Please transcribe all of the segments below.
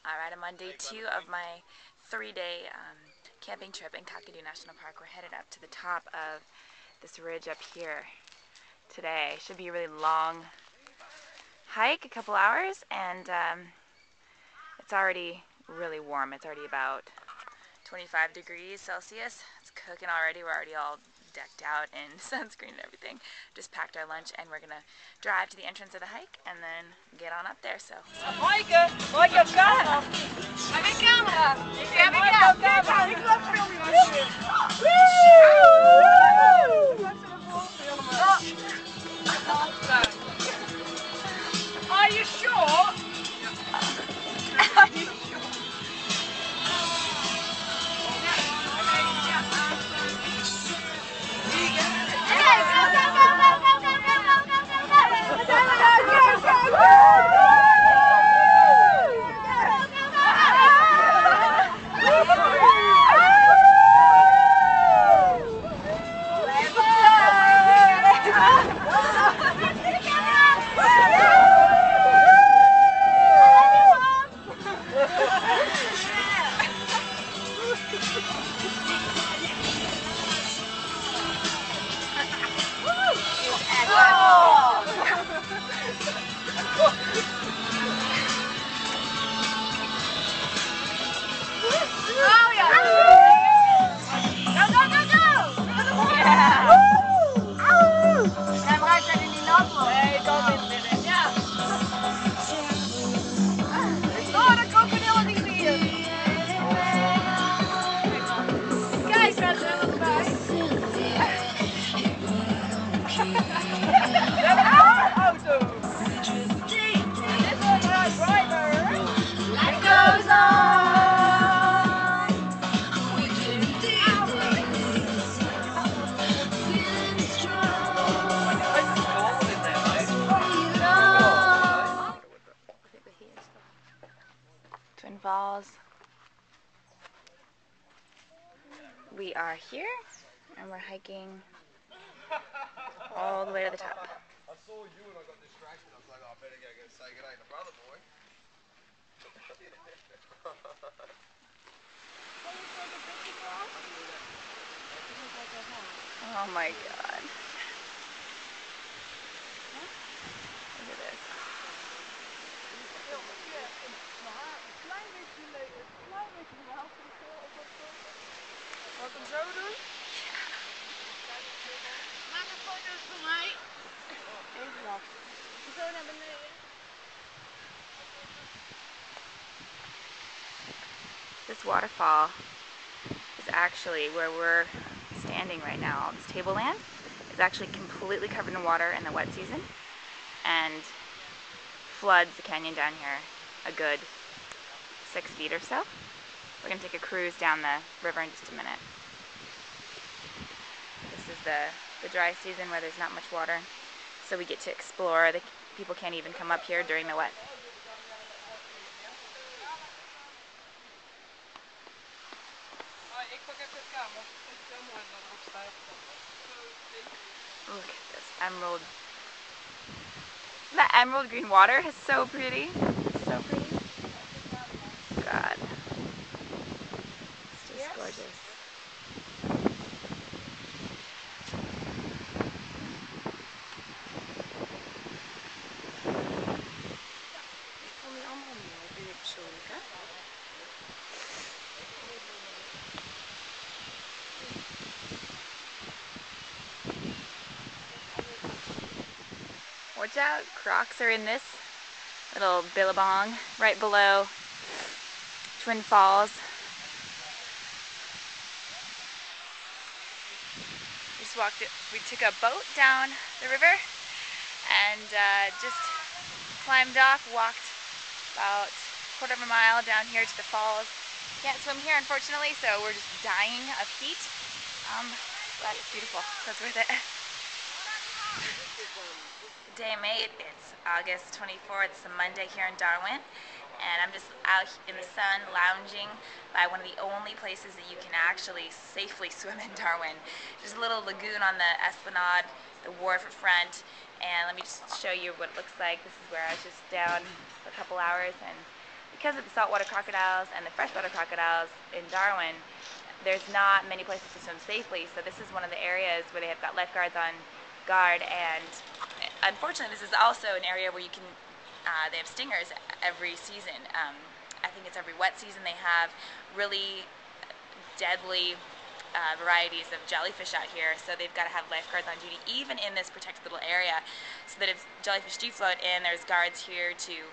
Alright, I'm on day 2 of my 3-day camping trip in Kakadu National Park. We're headed up to the top of this ridge up here today. Should be a really long hike, a couple hours, and it's already really warm. It's already about 25 degrees Celsius. It's cooking already. We're already all decked out in sunscreen and everything. Just packed our lunch and we're gonna drive to the entrance of the hike and then get on up there. So Maaike, camera! Heb je camera? Heb je camera? Ik laat filmen. Are you sure? Are you sure? Twin Falls. We are here and we're hiking all the way to the top. I saw you and I got distracted. I was like, oh, I better go say good day to brother boy. Oh my god. Look at this. Wat hem zo doen? Maak een foto voor mij. Even wachten. Zo naar beneden. This waterfall is actually where we're standing right now. This tableland is actually completely covered in water in the wet season and floods the canyon down here a good 6 feet or so. We're going to take a cruise down the river in just a minute. This is the dry season where there's not much water, so we get to explore. The people can't even come up here during the wet. Look at this emerald. That emerald green water is so pretty. It's so pretty. God. It's just gorgeous. Watch out, Crocs are in this little billabong right below Twin Falls. We took a boat down the river and just climbed off, walked about a quarter of a mile down here to the falls. Can't swim here unfortunately, so we're just dying of heat. But it's beautiful, so it's worth it. Day mate, it's August 24th, it's a Monday here in Darwin, and I'm just out in the sun lounging by one of the only places that you can actually safely swim in Darwin. There's a little lagoon on the Esplanade, the wharf front, and let me just show you what it looks like. This is where I was just down for a couple hours, and because of the saltwater crocodiles and the freshwater crocodiles in Darwin, there's not many places to swim safely, so this is one of the areas where they have got lifeguards on guard, and unfortunately this is also an area where you can, they have stingers every season. I think it's every wet season they have really deadly varieties of jellyfish out here, so they've got to have lifeguards on duty even in this protected little area, so that if jellyfish do float in, there's guards here to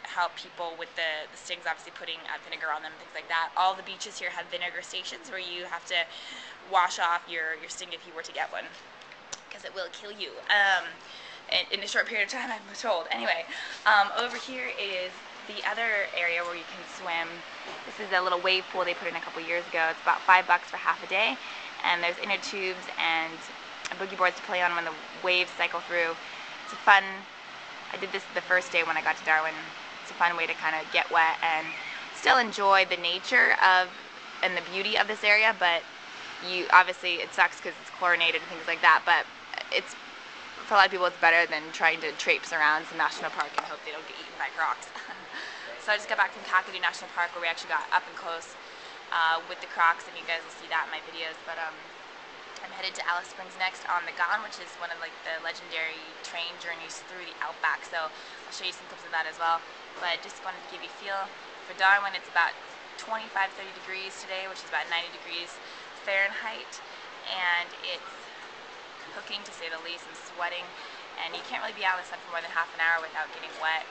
help people with the stings, obviously putting vinegar on them, things like that. All the beaches here have vinegar stations where you have to wash off your sting if you were to get one, because it will kill you in a short period of time, I'm told. Anyway, over here is the other area where you can swim. This is a little wave pool they put in a couple years ago. It's about $5 for half a day, and there's inner tubes and boogie boards to play on when the waves cycle through. It's a fun, I did this the first day when I got to Darwin. It's a fun way to kind of get wet and still enjoy the nature of and the beauty of this area, but you obviously, it sucks because it's chlorinated and things like that, but it's, for a lot of people, it's better than trying to traipse around some national park and hope they don't get eaten by crocs. So I just got back from Kakadu National Park, where we actually got up and close with the crocs, and you guys will see that in my videos. But I'm headed to Alice Springs next on the Gone, which is one of like the legendary train journeys through the outback. So I'll show you some clips of that as well. But just wanted to give you a feel. For Darwin, it's about 25-30 degrees today, which is about 90 degrees Fahrenheit, and it's cooking to say the least. I'm sweating, and you can't really be out in the sun for more than half an hour without getting wet.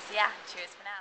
So yeah, cheers for now.